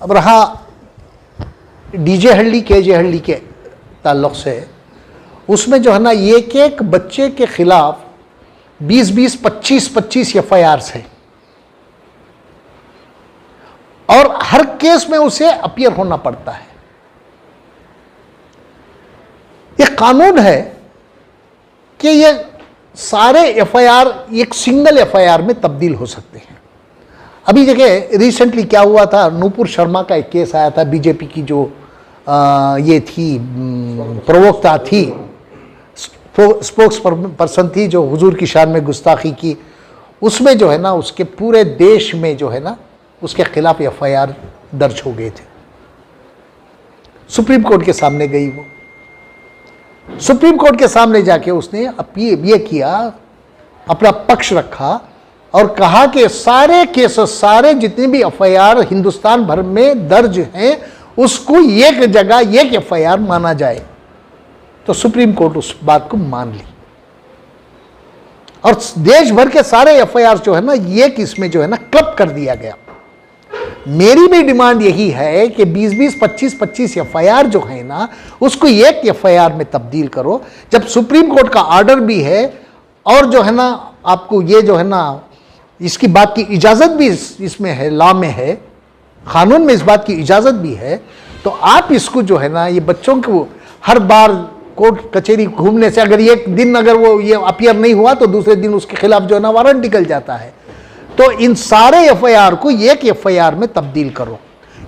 अब रहा डीजे हल्ली केजे हल्ली के ताल्लुक से, उसमें जो है ना एक एक बच्चे के खिलाफ 20-20, 25-25 एफआईआर है और हर केस में उसे अपीयर होना पड़ता है। यह कानून है कि ये सारे एफआईआर एक सिंगल एफआईआर में तब्दील हो सकते हैं। अभी देखिए रिसेंटली क्या हुआ था, नूपुर शर्मा का एक केस आया था, बीजेपी की जो ये थी प्रवक्ता थी, स्पोक्स पर्सन थी, जो हुजूर की शान में गुस्ताखी की, उसमें जो है ना उसके पूरे देश में जो है ना उसके खिलाफ एफआईआर दर्ज हो गए थे। सुप्रीम कोर्ट के सामने गई वो, सुप्रीम कोर्ट के सामने जाके उसने ये किया, अपना पक्ष रखा और कहा कि सारे केसेस, सारे जितने भी एफआईआर हिंदुस्तान भर में दर्ज हैं उसको एक जगह एक एफआईआर माना जाए। तो सुप्रीम कोर्ट उस बात को मान ली और देश भर के सारे एफआईआर जो है ना एक इसमें जो है ना क्लब कर दिया गया। मेरी भी डिमांड यही है कि 20-20, 25-25 एफआईआर जो है ना उसको एक एफआईआर में तब्दील करो। जब सुप्रीम कोर्ट का ऑर्डर भी है और जो है ना आपको ये जो है ना इसकी बात की इजाज़त भी इसमें है, लॉ में है, कानून में इस बात की इजाज़त भी है, तो आप इसको जो है ना ये बच्चों को हर बार कोर्ट कचहरी घूमने से, अगर एक दिन अगर वो ये अपीयर नहीं हुआ तो दूसरे दिन उसके खिलाफ जो है ना वारंट निकल जाता है। तो इन सारे एफआईआर को एक एफआईआर में तब्दील करो।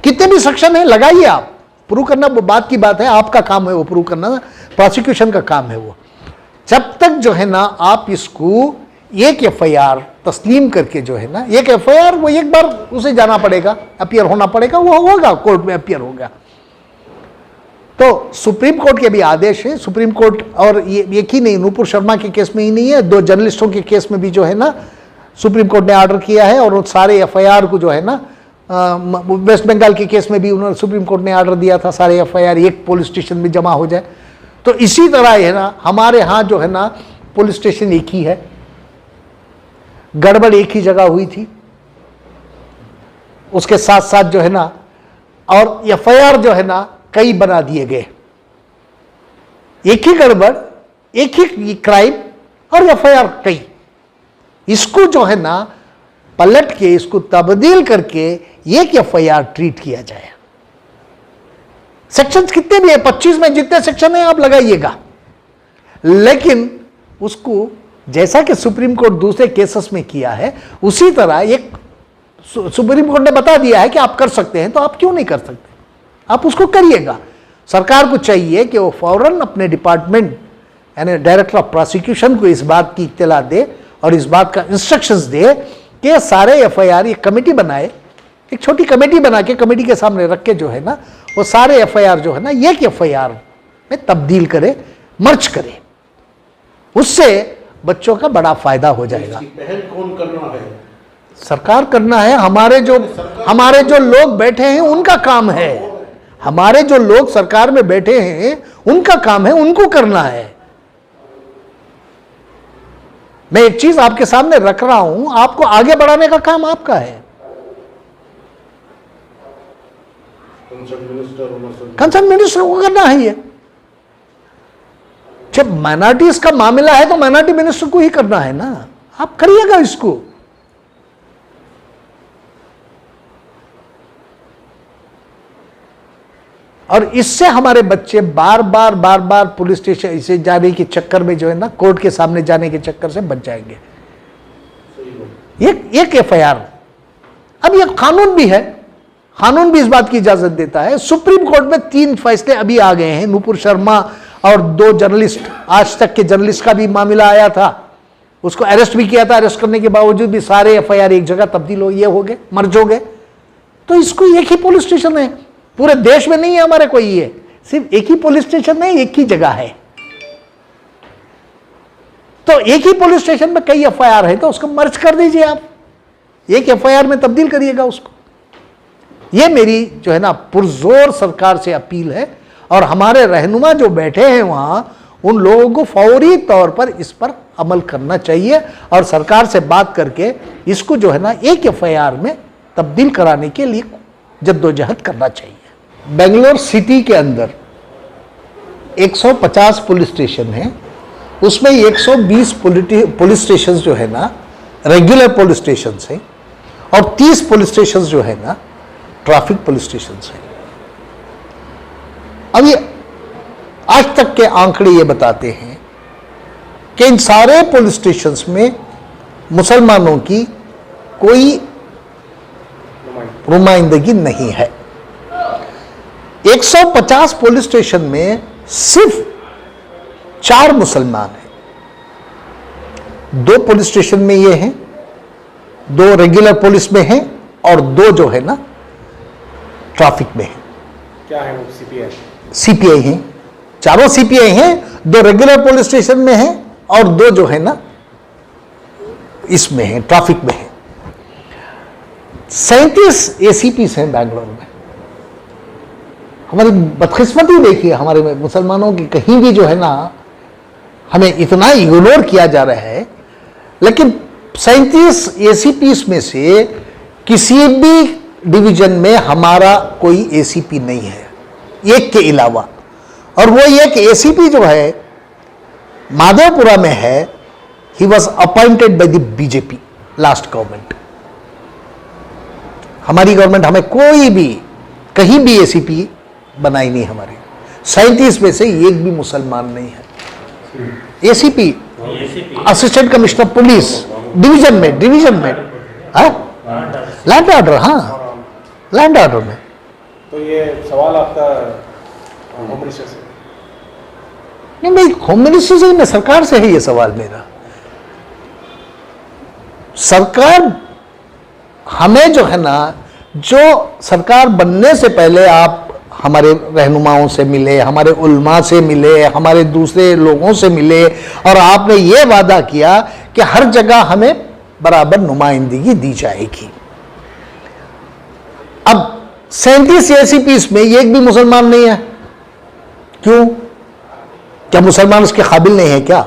कितने भी सेक्शन है लगाइए, आप प्रूव करना वो बात की बात है, आपका काम है वो प्रूव करना, प्रोसिक्यूशन का काम है वो। जब तक जो है ना आप इसको एक एफआईआर तस्लीम करके जो है ना एक एफआईआर, वो एक बार उसे जाना पड़ेगा, अपीयर होना पड़ेगा, वो होगा कोर्ट में अपीयर होगा। तो सुप्रीम कोर्ट के भी आदेश है, सुप्रीम कोर्ट, और ये एक ही नहीं, नूपुर शर्मा के केस में ही नहीं है, 2 जर्नलिस्टों के केस में भी जो है ना सुप्रीम कोर्ट ने ऑर्डर किया है और उन सारे एफआईआर को जो है ना वेस्ट बंगाल के केस में भी उन्होंने सुप्रीम कोर्ट ने ऑर्डर दिया था सारे एफआईआर एक पुलिस स्टेशन में जमा हो जाए। तो इसी तरह है ना हमारे यहाँ जो है ना पुलिस स्टेशन एक ही है, गड़बड़ एक ही जगह हुई थी, उसके साथ साथ जो है ना और एफआईआर जो है ना कई बना दिए गए, एक ही गड़बड़, एक ही क्राइम और एफआईआर कई। इसको जो है ना पलट के इसको तब्दील करके एक एफआईआर ट्रीट किया जाए। सेक्शंस कितने भी है, 25 में जितने सेक्शन है आप लगाइएगा, लेकिन उसको जैसा कि सुप्रीम कोर्ट दूसरे केसेस में किया है उसी तरह एक सुप्रीम कोर्ट ने बता दिया है कि आप कर सकते हैं, तो आप क्यों नहीं कर सकते, आप उसको करिएगा। सरकार को चाहिए कि वो फौरन अपने डिपार्टमेंट यानी डायरेक्टर ऑफ प्रोसिक्यूशन को इस बात की इत्तला दे और इस बात का इंस्ट्रक्शंस दे कि सारे एफआईआर, एक कमेटी बनाए, एक छोटी कमेटी बना के कमेटी के सामने रख के जो है ना वो सारे एफआईआर जो है ना एक एफआईआर में तब्दील करे, मर्ज करे, उससे बच्चों का बड़ा फायदा हो जाएगा। पहल कौन करना है? सरकार करना है। हमारे जो लोग बैठे हैं उनका काम है, हमारे जो लोग सरकार में बैठे हैं उनका काम है, उनको करना है। मैं एक चीज आपके सामने रख रहा हूं, आपको आगे बढ़ाने का काम आपका है। कंसर्न मिनिस्टर को करना है ये। जब माइनॉरिटीज का मामला है तो माइनॉरिटी मिनिस्टर को ही करना है ना, आप करिएगा इसको। और इससे हमारे बच्चे बार बार पुलिस स्टेशन इसे जाने के चक्कर में जो है ना कोर्ट के सामने जाने के चक्कर से बच जाएंगे। एक एफआईआर, अब ये कानून भी है, कानून भी इस बात की इजाजत देता है। सुप्रीम कोर्ट में 3 फैसले अभी आ गए हैं, नूपुर शर्मा और 2 जर्नलिस्ट, आज तक के जर्नलिस्ट का भी मामला आया था, उसको अरेस्ट भी किया था, अरेस्ट करने के बावजूद भी सारे एफआईआर एक जगह तब्दील हो गए, मर्ज हो गए। तो इसको एक ही पुलिस स्टेशन है, पूरे देश में नहीं है हमारे कोई, ये सिर्फ एक ही पुलिस स्टेशन है, एक ही जगह है। तो एक ही पुलिस स्टेशन में कई एफआईआर है तो उसको मर्ज कर दीजिए, आप एक एफआईआर में तब्दील करिएगा उसको। ये मेरी जो है ना पुरजोर सरकार से अपील है और हमारे रहनुमा जो बैठे हैं वहां, उन लोगों को फौरी तौर पर इस पर अमल करना चाहिए और सरकार से बात करके इसको जो है ना एक एफआईआर में तब्दील कराने के लिए जद्दोजहद करना चाहिए। बेंगलोर सिटी के अंदर 150 पुलिस स्टेशन हैं, उसमें 120 पुलिस स्टेशन जो है ना रेगुलर पुलिस स्टेशन हैं और 30 पुलिस स्टेशन जो है ना ट्रैफिक पुलिस स्टेशन हैं। अब ये आज तक के आंकड़े ये बताते हैं कि इन सारे पुलिस स्टेशन में मुसलमानों की कोई नुमाइंदगी नहीं है। 150 पुलिस स्टेशन में सिर्फ 4 मुसलमान हैं। 2 पुलिस स्टेशन में ये हैं, 2 रेगुलर पुलिस में हैं और 2 जो है ना ट्रैफिक में हैं। क्या है वो? सीपीआई हैं, चारों सीपीआई हैं, 2 रेगुलर पुलिस स्टेशन में हैं और 2 जो है ना इसमें हैं, ट्रैफिक में हैं। 37 एसीपीस हैं बैंगलोर में। हमारी बदकिस्मती देखिए, हमारे मुसलमानों की कहीं भी जो है ना हमें इतना इग्नोर किया जा रहा है, लेकिन 37 एसीपीस में से किसी भी डिवीजन में हमारा कोई एसीपी नहीं है, एक के अलावा। और वो एक एसीपी जो है माधवपुरा में है, he was appointed by the BJP last government. हमारी गवर्नमेंट हमें कोई भी कहीं भी एसीपी बनाई नहीं हमारी। 37 में से एक भी मुसलमान नहीं है। ACP assistant commissioner police division में लैंड ऑर्डर, हाँ लैंड ऑर्डर में। तो ये सवाल आपका होम मिनिस्टर से? नहीं भाई, होम मिनिस्टर से नहीं, सरकार से है ये सवाल मेरा। सरकार हमें जो है ना, जो सरकार बनने से पहले आप हमारे रहनुमाओं से मिले, हमारे उल्मा से मिले, हमारे दूसरे लोगों से मिले और आपने ये वादा किया कि हर जगह हमें बराबर नुमाइंदगी दी जाएगी। अब 37 एसीपीस में एक भी मुसलमान नहीं है। क्यों? क्या मुसलमान उसके काबिल नहीं है क्या?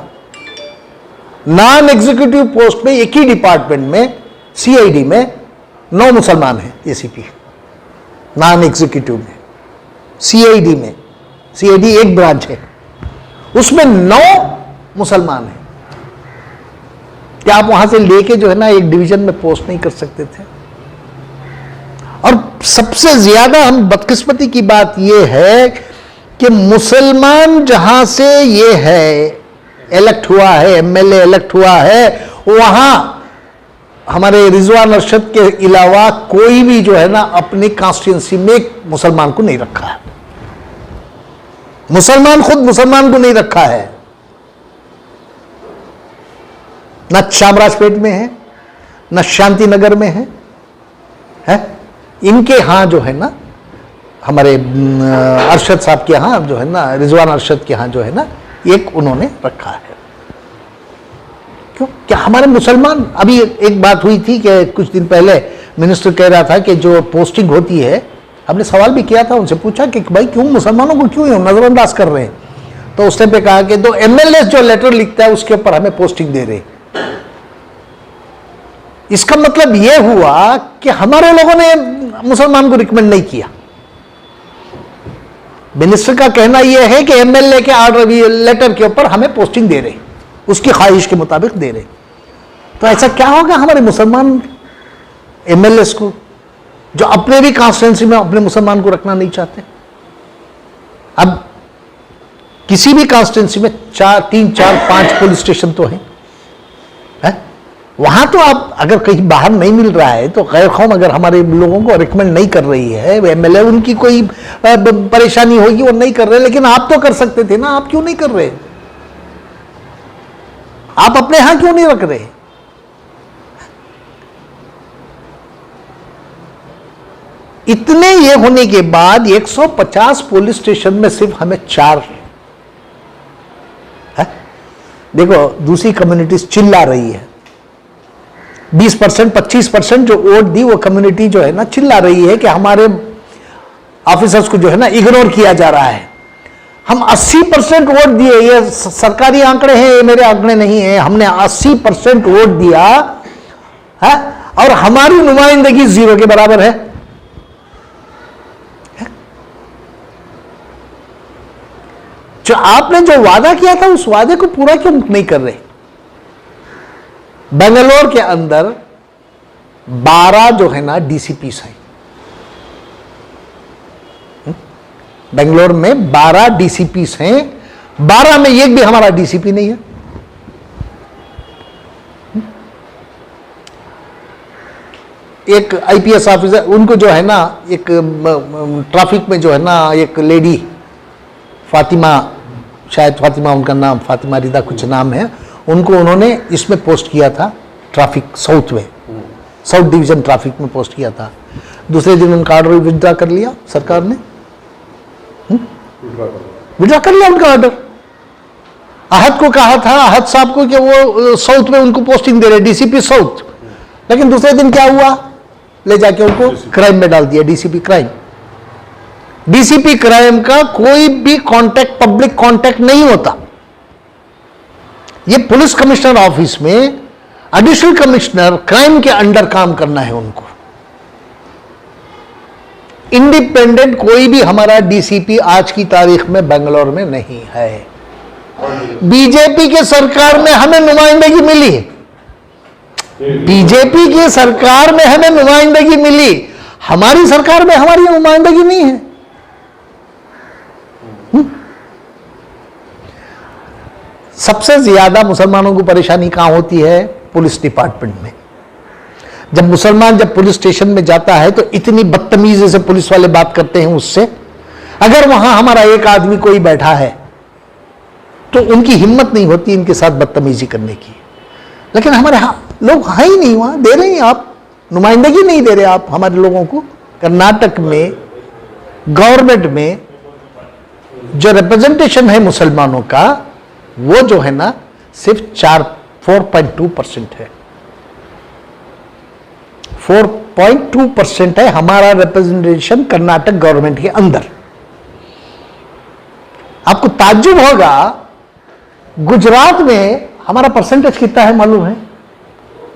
नॉन एग्जीक्यूटिव पोस्ट में एक ही डिपार्टमेंट में सीआईडी में 9 मुसलमान हैं एसीपी, नॉन एग्जीक्यूटिव में। सीआईडी में, सीआईडी एक ब्रांच है, उसमें 9 मुसलमान हैं। क्या आप वहां से लेके जो है ना एक डिवीजन में पोस्ट नहीं कर सकते थे? और सबसे ज्यादा हम बदकिस्मती की बात यह है कि मुसलमान जहां से ये है इलेक्ट हुआ है, एमएलए इलेक्ट हुआ है, वहां हमारे रिजवान अरशद के अलावा कोई भी जो है ना अपनी कॉन्स्टिट्यूंसी में मुसलमान को नहीं रखा है। मुसलमान खुद मुसलमान को नहीं रखा है। न चामराजपेट में है, न शांति नगर में है? इनके यहां जो है ना हमारे अरशद साहब के यहां जो है ना, रिजवान अरशद के यहां जो है ना एक उन्होंने रखा है। क्यों? क्या हमारे मुसलमान, अभी एक बात हुई थी कि कुछ दिन पहले मिनिस्टर कह रहा था कि जो पोस्टिंग होती है, हमने सवाल भी किया था, उनसे पूछा कि भाई क्यों मुसलमानों को क्यों नजरअंदाज कर रहे हैं? तो उसने पे कहा कि तो एमएलए जो लेटर लिखता है उसके ऊपर हमें पोस्टिंग दे रहे। इसका मतलब यह हुआ कि हमारे लोगों ने मुसलमान को रिकमेंड नहीं किया। मिनिस्टर का कहना यह है कि एमएलए के ऑर्डर लेटर के ऊपर हमें पोस्टिंग दे रहे, उसकी ख्वाहिश के मुताबिक दे रहे। तो ऐसा क्या होगा हमारे मुसलमान एमएलए को, जो अपने भी कॉन्स्टिट्यूंसी में अपने मुसलमान को रखना नहीं चाहते? अब किसी भी कॉन्स्टिट्यूंसी में 3, 4, 5 पुलिस स्टेशन तो हैं, वहां तो आप अगर कहीं बाहर नहीं मिल रहा है तो गैर कौम अगर हमारे लोगों को रिकमेंड नहीं कर रही है, एमएलए उनकी कोई परेशानी होगी वो नहीं कर रहे, लेकिन आप तो कर सकते थे ना, आप क्यों नहीं कर रहे? आप अपने यहां क्यों नहीं रख रहे? इतने ये होने के बाद 150 पुलिस स्टेशन में सिर्फ हमें 4 है। देखो दूसरी कम्युनिटीज चिल्ला रही है, 20%, 25% जो वोट दी वो कम्युनिटी जो है ना चिल्ला रही है कि हमारे ऑफिसर्स को जो है ना इग्नोर किया जा रहा है। हम 80% वोट दिए, ये सरकारी आंकड़े हैं, ये मेरे आंकड़े नहीं है, हमने 80% वोट दिया है और हमारी नुमाइंदगी 0 के बराबर है। जो आपने जो वादा किया था उस वादे को पूरा क्यों नहीं कर रहे? बेंगलोर के अंदर 12 जो है ना डीसीपीस हैं। बेंगलोर में 12 डीसीपीस हैं, 12 में एक भी हमारा डीसीपी नहीं है। एक आईपीएस ऑफिसर, उनको जो है ना एक ट्रैफिक में जो है ना एक लेडी फातिमा, शायद फातिमा उनका नाम, फातिमा रिदा कुछ नाम है, उनको उन्होंने इसमें पोस्ट किया था, ट्रैफिक साउथ में, साउथ डिवीजन ट्रैफिक में पोस्ट किया था। दूसरे दिन उनका ऑर्डर विड्रॉ कर लिया सरकार ने, विड्रॉ कर लिया उनका ऑर्डर। आहत को कहा था, आहत साहब को, कि वो साउथ में उनको पोस्टिंग दे रहे, डीसीपी साउथ, लेकिन दूसरे दिन क्या हुआ, ले जाके उनको क्राइम में डाल दिया, डीसीपी क्राइम। डीसीपी क्राइम का कोई भी कांटेक्ट, पब्लिक कांटेक्ट नहीं होता। ये पुलिस कमिश्नर ऑफिस में एडिशनल कमिश्नर क्राइम के अंडर काम करना है उनको। इंडिपेंडेंट कोई भी हमारा डीसीपी आज की तारीख में बेंगलोर में नहीं है। बीजेपी के सरकार में हमें नुमाइंदगी मिली, बीजेपी की सरकार में हमें नुमाइंदगी मिली, हमारी सरकार में हमारी नुमाइंदगी नहीं है। सबसे ज्यादा मुसलमानों को परेशानी कहां होती है? पुलिस डिपार्टमेंट में। जब मुसलमान जब पुलिस स्टेशन में जाता है तो इतनी बदतमीजी से पुलिस वाले बात करते हैं उससे। अगर वहां हमारा एक आदमी कोई बैठा है तो उनकी हिम्मत नहीं होती इनके साथ बदतमीजी करने की। लेकिन हमारे यहां लोग हैं ही नहीं, वहां दे रहे हैं आप नुमाइंदगी नहीं दे रहे आप हमारे लोगों को। कर्नाटक में गवर्नमेंट में जो रिप्रेजेंटेशन है मुसलमानों का, वो जो है ना सिर्फ 4.2% है। 4.2% है हमारा रिप्रेजेंटेशन कर्नाटक गवर्नमेंट के अंदर। आपको ताज्जुब होगा, गुजरात में हमारा परसेंटेज कितना है मालूम है?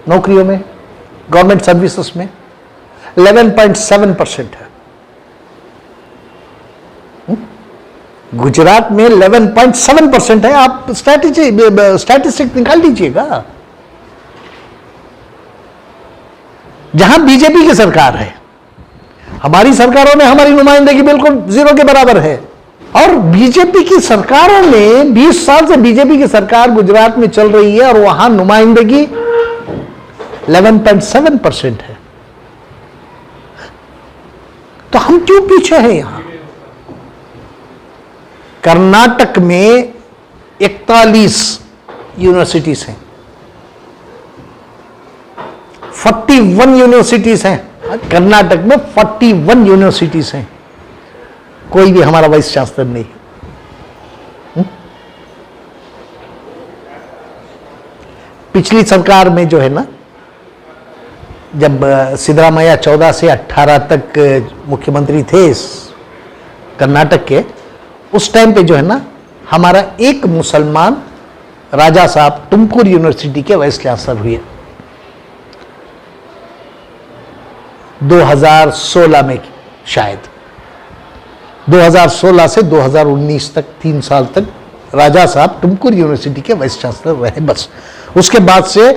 नौकरियों में, गवर्नमेंट सर्विसेज में 11.7% है। गुजरात में 11.7% है। आप स्टैटिस्टिक निकाल लीजिएगा। जहां बीजेपी की सरकार है, हमारी सरकारों में हमारी नुमाइंदगी बिल्कुल जीरो के बराबर है। और बीजेपी की सरकारों में 20 साल से बीजेपी की सरकार गुजरात में चल रही है और वहां नुमाइंदगी 11.7% है। तो हम क्यों पीछे हैं? यहां कर्नाटक में 41 यूनिवर्सिटीज हैं, 41 यूनिवर्सिटीज हैं कर्नाटक में, 41 यूनिवर्सिटीज हैं। कोई भी हमारा वाइस चांसलर नहीं। पिछली सरकार में जो है ना, जब सिद्धरामैया 14 से 18 तक मुख्यमंत्री थे इस कर्नाटक के, उस टाइम पे जो है ना हमारा एक मुसलमान राजा साहब तुमकुर यूनिवर्सिटी के वाइस चांसलर हुए 2016 में, शायद 2016 से 2019 तक 3 साल तक राजा साहब तुमकुर यूनिवर्सिटी के वाइस चांसलर रहे बस। उसके बाद से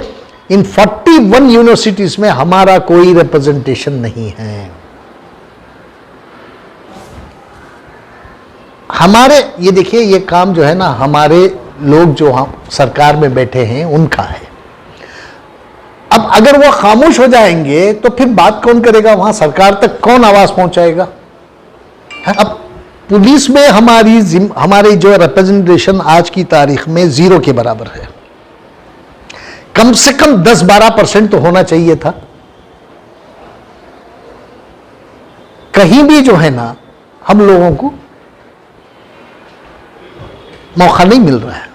इन 41 यूनिवर्सिटीज में हमारा कोई रिप्रेजेंटेशन नहीं है। हमारे ये देखिए, ये काम जो है ना हमारे लोग जो हम सरकार में बैठे हैं उनका है। अब अगर वो खामोश हो जाएंगे तो फिर बात कौन करेगा? वहां सरकार तक कौन आवाज पहुंचाएगा? अब पुलिस में हमारी जो रिप्रेजेंटेशन आज की तारीख में 0 के बराबर है। कम से कम 10-12% तो होना चाहिए था। कहीं भी जो है ना हम लोगों को मौका नहीं मिल रहा है।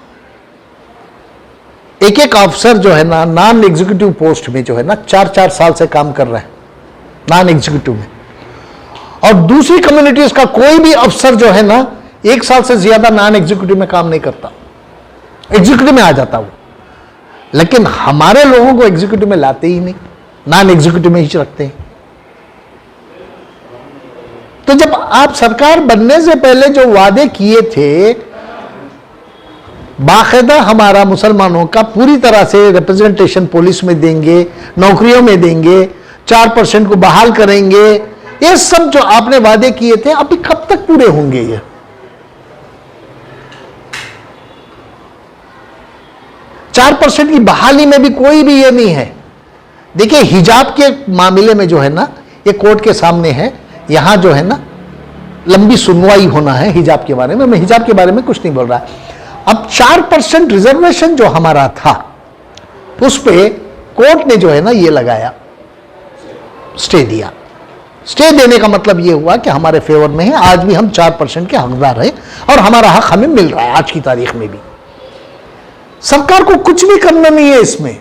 एक एक अफसर जो है ना नॉन एग्जीक्यूटिव पोस्ट में जो है ना 4-4 साल से काम कर रहा है नॉन एग्जीक्यूटिव में, और दूसरी कम्युनिटीज का कोई भी अफसर जो है ना 1 साल से ज्यादा नॉन एग्जीक्यूटिव में काम नहीं करता, एग्जीक्यूटिव में आ जाता वो। लेकिन हमारे लोगों को एग्जीक्यूटिव में लाते ही नहीं, नॉन एग्जीक्यूटिव में ही रखते हैं। तो जब आप सरकार बनने से पहले जो वादे किए थे बाकायदा हमारा मुसलमानों का पूरी तरह से रिप्रेजेंटेशन पुलिस में देंगे, नौकरियों में देंगे, 4% को बहाल करेंगे, ये सब जो आपने वादे किए थे अभी कब तक पूरे होंगे? ये 4% की बहाली में भी कोई भी ये नहीं है। देखिए हिजाब के मामले में जो है ना, ये कोर्ट के सामने है, यहां जो है ना लंबी सुनवाई होना है हिजाब के बारे में। मैं हिजाब के बारे में कुछ नहीं बोल रहा। अब 4% रिजर्वेशन जो हमारा था उस पे कोर्ट ने जो है ना ये लगाया, स्टे दिया। स्टे देने का मतलब ये हुआ कि हमारे फेवर में है, आज भी हम 4% के हकदार हैं और हमारा हक हमें मिल रहा है आज की तारीख में भी। सरकार को कुछ भी करना नहीं है इसमें,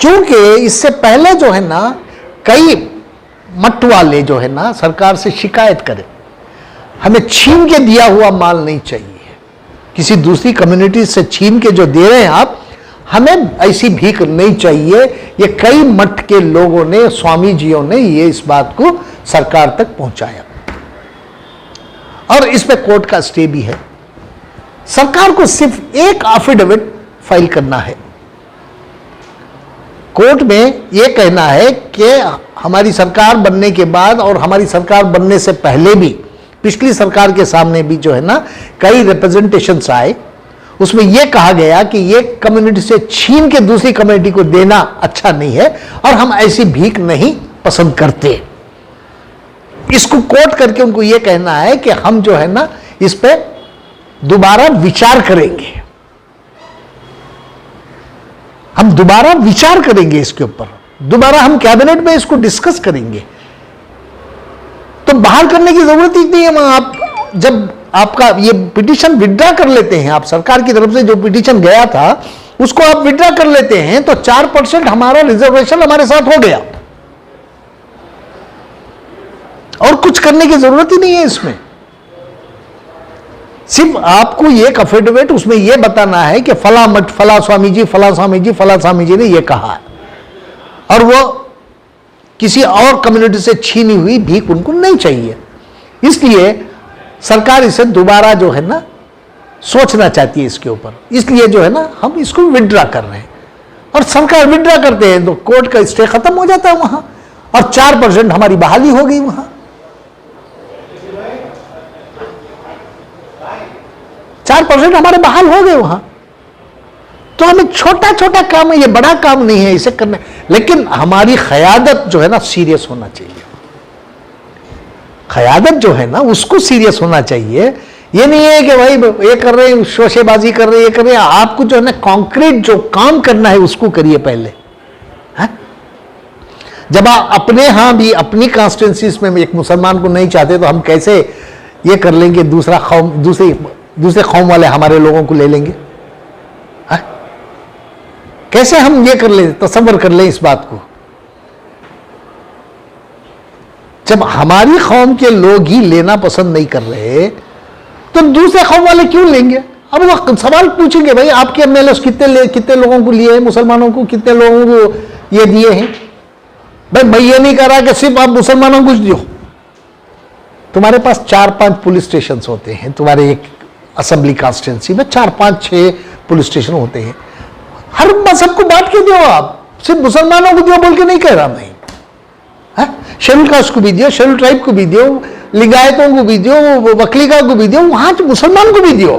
क्योंकि इससे पहले जो है ना कई मट वाले जो है ना सरकार से शिकायत करें, हमें छीन के दिया हुआ माल नहीं चाहिए, किसी दूसरी कम्युनिटी से छीन के जो दे रहे हैं आप, हमें ऐसी भीख नहीं चाहिए। ये कई मठ के लोगों ने, स्वामी जियों ने ये इस बात को सरकार तक पहुंचाया और इस पे कोर्ट का स्टे भी है। सरकार को सिर्फ एक एफिडेविट फाइल करना है, कोर्ट में यह कहना है कि हमारी सरकार बनने के बाद और हमारी सरकार बनने से पहले भी पिछली सरकार के सामने भी जो है ना कई रिप्रेजेंटेशंस आए, उसमें यह कहा गया कि ये कम्युनिटी से छीन के दूसरी कम्युनिटी को देना अच्छा नहीं है और हम ऐसी भीख नहीं पसंद करते। इसको कोट करके उनको यह कहना है कि हम जो है ना इस पे दोबारा विचार करेंगे, हम दोबारा विचार करेंगे इसके ऊपर, दोबारा हम कैबिनेट में इसको डिस्कस करेंगे। तो बाहर करने की जरूरत ही नहीं है। वहां आप जब आपका ये पिटीशन विड्रा कर लेते हैं, आप सरकार की तरफ से जो पिटीशन गया था उसको आप विड्रा कर लेते हैं, तो 4% हमारा रिजर्वेशन हमारे साथ हो गया और कुछ करने की जरूरत ही नहीं है इसमें। सिर्फ आपको एक एफिडेविट उसमें यह बताना है कि फला मठ, फला स्वामी जी, फला स्वामी जी, फला स्वामी जी ने यह कहा है और वो किसी और कम्युनिटी से छीनी हुई भीख उनको नहीं चाहिए। इसलिए सरकार इसे दोबारा जो है ना सोचना चाहती है इसके ऊपर, इसलिए जो है ना हम इसको विड्रा कर रहे हैं और सरकार विड्रा करते हैं तो कोर्ट का स्टे खत्म हो जाता है वहां और 4% हमारी बहाली हो गई वहां। 4% हमारे बहाल हो गए वहां। तो हमें छोटा छोटा काम है, ये बड़ा काम नहीं है इसे करने, लेकिन हमारी क़यादत जो है ना सीरियस होना चाहिए। क़यादत जो है ना उसको सीरियस होना चाहिए। ये नहीं है कि भाई ये कर रहे हैं, शोशेबाजी कर रहे हैं, ये कर रहे हैं। आपको जो है ना कॉन्क्रीट जो काम करना है उसको करिए पहले। है? जब आप अपने यहां भी अपनी कॉन्स्टिट्यूंसीज में एक मुसलमान को नहीं चाहते तो हम कैसे ये कर लेंगे, दूसरा कौम, दूसरे कौम वाले हमारे लोगों को ले लेंगे? है? कैसे हम ये कर ले, तसव्वुर कर ले इस बात को? जब हमारी कौम के लोग ही लेना पसंद नहीं कर रहे तो दूसरे कौम वाले क्यों लेंगे? अब वो सवाल पूछेंगे, भाई आपके एमएलए कितने लोगों को लिए हैं, मुसलमानों को कितने लोगों को ये दिए हैं? भाई मैं ये नहीं कह रहा कि सिर्फ आप मुसलमानों को दो। तुम्हारे पास 4-5 पुलिस स्टेशन होते हैं, तुम्हारे एक असेंबली कॉन्स्टिट्यूंसी में 4-5-6 पुलिस स्टेशन होते हैं। हर मजहब को बांट के दो, आप सिर्फ मुसलमानों को दो बोल के नहीं कह रहा मैं। शेड्यूल कास्ट को भी दियो, शेड्यूल ट्राइब को भी दियो, लिंगायतों को भी दियो, वकलीगा को भी दियो, वहां मुसलमान को भी दियो।